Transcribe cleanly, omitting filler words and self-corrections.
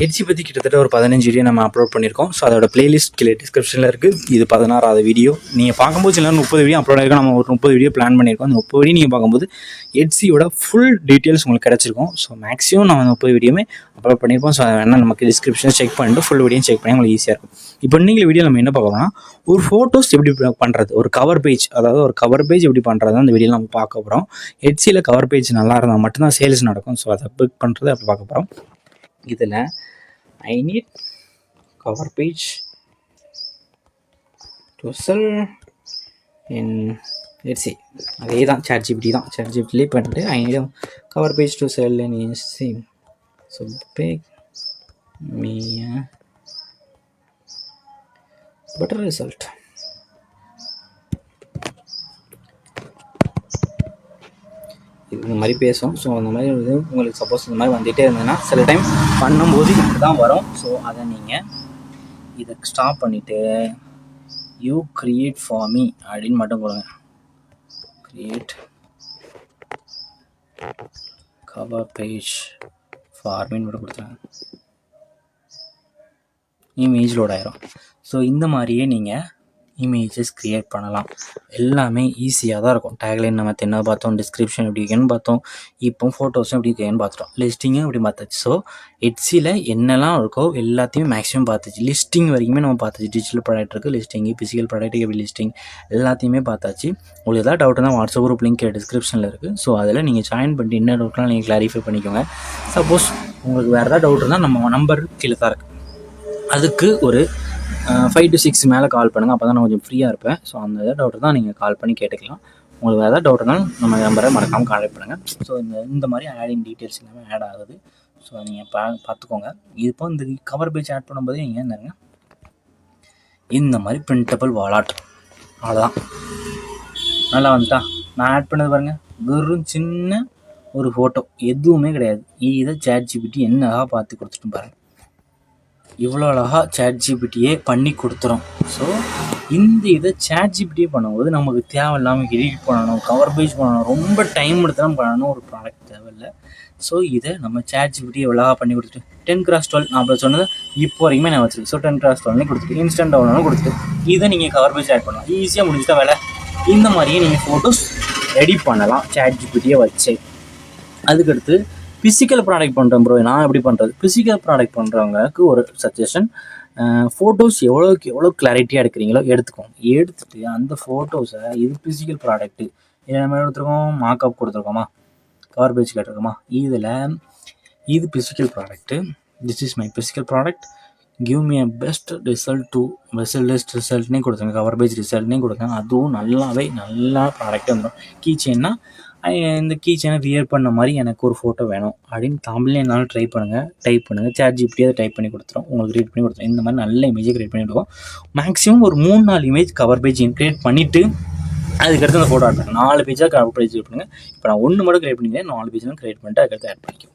Edge பற்றி கிட்டத்தட்ட ஒரு 15 வீடியோ நம்ம அப்லோட் பண்ணியிருக்கோம். ஸோ அதோட பிளேலிஸ்ட் கீழே டிஸ்கிரிப்ஷனில் இருக்குது. இது 16வது வீடியோ. நீங்கள் பார்க்கும்போது சில 30 வீடியோ அப்லோட் ஆகிருக்கும். நம்ம ஒரு 30 வீடியோ பிளான் பண்ணியிருக்கோம். அந்த 30 வீடியோ நீங்கள் பார்க்கும்போது எட்ஜியோட ஃபுல் டீட்டெயில்ஸ் உங்களுக்கு கிடச்சிருக்கும். ஸோ மேக்ஸிமம் நம்ம 30 வீடியோமே அப்லோட் பண்ணியிருக்கோம். ஸோ அதை வேணால் நமக்கு டிஸ்கிரிப்ஷனை செக் பண்ணிட்டு ஃபுல் வீடியோ செக் பண்ணி உங்களுக்கு ஈஸியாக இருக்கும். இப்போ நீங்கள் வீடியோ நம்ம என்ன பார்க்கணும்னா, ஒரு ஃபோட்டோஸ் எப்படி பண்ணுறது, ஒரு கவர் பேஜ், அதாவது ஒரு கவர் பேஜ் எப்படி பண்ணுறது அந்த வீடியோவில் நம்ம பார்க்க போகிறோம். எட்ஜியில் கவர் பேஜ் நல்லா இருந்தால் மட்டும்தான் சேல்ஸ் நடக்கும். ஸோ அதை பிக் பண்ணுறது அப்படி பார்க்க போகிறோம். இதில் I need cover page to sell in, let's see, அதே தான் ChatGPT தான். ChatGPT பண்ணிட்டு I need a cover page to sell in Instagram. So pick me a better result. இந்த மாதிரி பேசும். ஸோ அந்த மாதிரி வந்து உங்களுக்கு சப்போஸ் இந்த மாதிரி வந்துகிட்டே இருந்ததுன்னா சில டைம் பண்ணும்போது இப்படி தான் வரும். ஸோ அதை நீங்கள் இதை ஸ்டாப் பண்ணிவிட்டு யூ க்ரியேட் ஃபார் மீ அப்படின்னு மட்டும் கொடுங்க. க்ரியேட் கவர் பேஜ் ஃபார் மீன்னு மட்டும் கொடுத்தாங்க. இமேஜ் லோட் ஆயிரும். ஸோ இந்த மாதிரியே நீங்கள் இமேஜஸ் க்ரியேட் பண்ணலாம். எல்லாமே ஈஸியாக தான் இருக்கும். டேக்லைன் நம்ம என்ன பார்த்தோம், டிஸ்கிரிப்ஷன் எப்படி இருக்குன்னு பார்த்தோம், இப்போ ஃபோட்டோஸும் எப்படி இருக்குன்னு பார்த்துட்டோம், லிஸ்டிங்கும் எப்படி பார்த்தாச்சு. ஸோ எட்ஜியில் என்னெல்லாம் இருக்கோ எல்லாத்தையும் மேக்ஸிமம் பார்த்தாச்சு. லிஸ்டிங் வரைக்குமே நம்ம பார்த்தாச்சு. டிஜிட்டல் ப்ராடக்ட் இருக்குது, லிஸ்டிங்கு, ஃபிசிக்கல் ப்ராடக்ட்டுக்கு எப்படி லிஸ்டிங், எல்லாத்தையுமே பார்த்தாச்சு. உங்களுக்கு எதாவது டவுட் தான் வாட்ஸ்அப் குரூப் லிங்க் டிஸ்கிரிப்ஷனில் இருக்குது. ஸோ அதில் நீங்கள் ஜாயின் பண்ணிட்டு என்ன டவுட்லாம் நீங்கள் கிளாரிஃபை பண்ணிக்கோங்க. சப்போஸ் உங்களுக்கு வேறு ஏதாவது டவுட் இருந்தால் நம்ம நம்பர் கீழே தான் இருக்குது. அதுக்கு ஒரு 5 to 6 மேலே கால் பண்ணுங்கள். அப்போ தான் நான் கொஞ்சம் ஃப்ரீயாக இருப்பேன். ஸோ அந்த டவுட்டு தான் நீங்கள் கால் பண்ணி கேட்டுக்கலாம். உங்களுக்கு வேறு ஏதாவது டவுட் இருந்தாலும் நம்ம நம்பரை மறக்காமல் கான்டாக்ட் பண்ணுங்கள். ஸோ இந்த மாதிரி ஆடிங் டீட்டெயில்ஸ் எல்லாமே ஆட் ஆகுது. ஸோ நீங்கள் பார்த்துக்கோங்க. இப்போ இந்த கவர் பேஜ் ஆட் பண்ணும்போது நீங்கள் என்னங்க இந்த மாதிரி பிரிண்டபிள் வாலாட், அவ்வளோதான். நல்லா வந்துட்டா நான் ஆட் பண்ணது பாருங்கள். வெறும் சின்ன ஒரு ஃபோட்டோ, எதுவுமே கிடையாது. இதை ChatGPT என்னதாக பார்த்து கொடுத்துட்டு பாருங்கள். இவ்வளோ அழகாக ChatGPTயே பண்ணி கொடுத்துரும். ஸோ இந்த இதை ChatGPTயே பண்ணும்போது நமக்கு தேவையில்லாமல் எடிட் பண்ணணும், கவர் பேஜ் பண்ணணும், ரொம்ப டைம் எடுத்து தான் பண்ணணும். ஒரு ப்ராடக்ட் தேவையில்லை. ஸோ இதை நம்ம ChatGPT எவ்வளோவா பண்ணி கொடுத்துட்டு 10x12 நான் அப்போ சொன்னது இப்போ வரைக்குமே நான் வச்சுருக்கேன். ஸோ 10x12 கொடுத்துட்டு இன்ஸ்டன்ட் டவுன்லோடும் கொடுத்துட்டு இதை நீங்கள் கவர் பேஜ் ஆட் பண்ணலாம். ஈஸியாக முடிஞ்சுட்டா வேலை. இந்த மாதிரியே நீங்கள் ஃபோட்டோஸ் ரெடி பண்ணலாம் ChatGPTயே வச்சு. அதுக்கடுத்து ஃபிசிக்கல் ப்ராடக்ட் பண்ணுறேன் ப்ரோ, நான் எப்படி பண்ணுறது? ஃபிசிக்கல் ப்ராடக்ட் பண்ணுறவங்களுக்கு ஒரு சஜஷன், ஃபோட்டோஸ் எவ்வளோக்கு எவ்வளோ கிளாரிட்டியாக எடுக்கிறீங்களோ எடுத்துகிட்டு அந்த ஃபோட்டோஸை, இது ஃபிசிக்கல் ப்ராடக்ட்டு, இதை நம்ம எடுத்துருக்கோம், மார்க்அப் கொடுத்துருக்கோமா, கவர் பேஜ் கேட்டிருக்கோமா, இதில் இது physical product, this is my physical product, give me a best result to best ரிசல்ட்னே கொடுத்துருங்க, கவர் பேஜ் ரிசல்ட்னே கொடுத்துருங்க. அதுவும் நல்லா ப்ராடக்ட் வந்துடும். கீ செயின்னா இந்த கீ செயினை வியர் பண்ண மாதிரி எனக்கு ஒரு ஃபோட்டோ வேணும் அப்படின்னு தமிழ்ல என்னாலும் டைப் பண்ணுங்கள். ChatGPT அதை டைப் பண்ணி கொடுத்துரும், உங்களுக்கு க்ரியேட் பண்ணி கொடுத்துரும். இந்த மாதிரி நல்ல இமேஜை க்ரியேட் பண்ணி கொடுக்கும். மேக்ஸிமம் ஒரு 3-4 இமேஜ் கவர் பேஜ் க்ரியேட் பண்ணிவிட்டு அதுக்கடுத்து அந்த ஃபோட்டோ ஆட் பண்ணுங்கள். 4 பேஜாக கவர் பேஜ் க்ரியேட் பண்ணுங்கள். இப்போ நான் 1 மட்டும் க்ரியேட் பண்ணிக்கிறேன், 4 பேஜ்லாம் க்ரியேட் பண்ணிட்டு அதுக்கடுத்து ஆட் பண்ணிக்கிறேன்.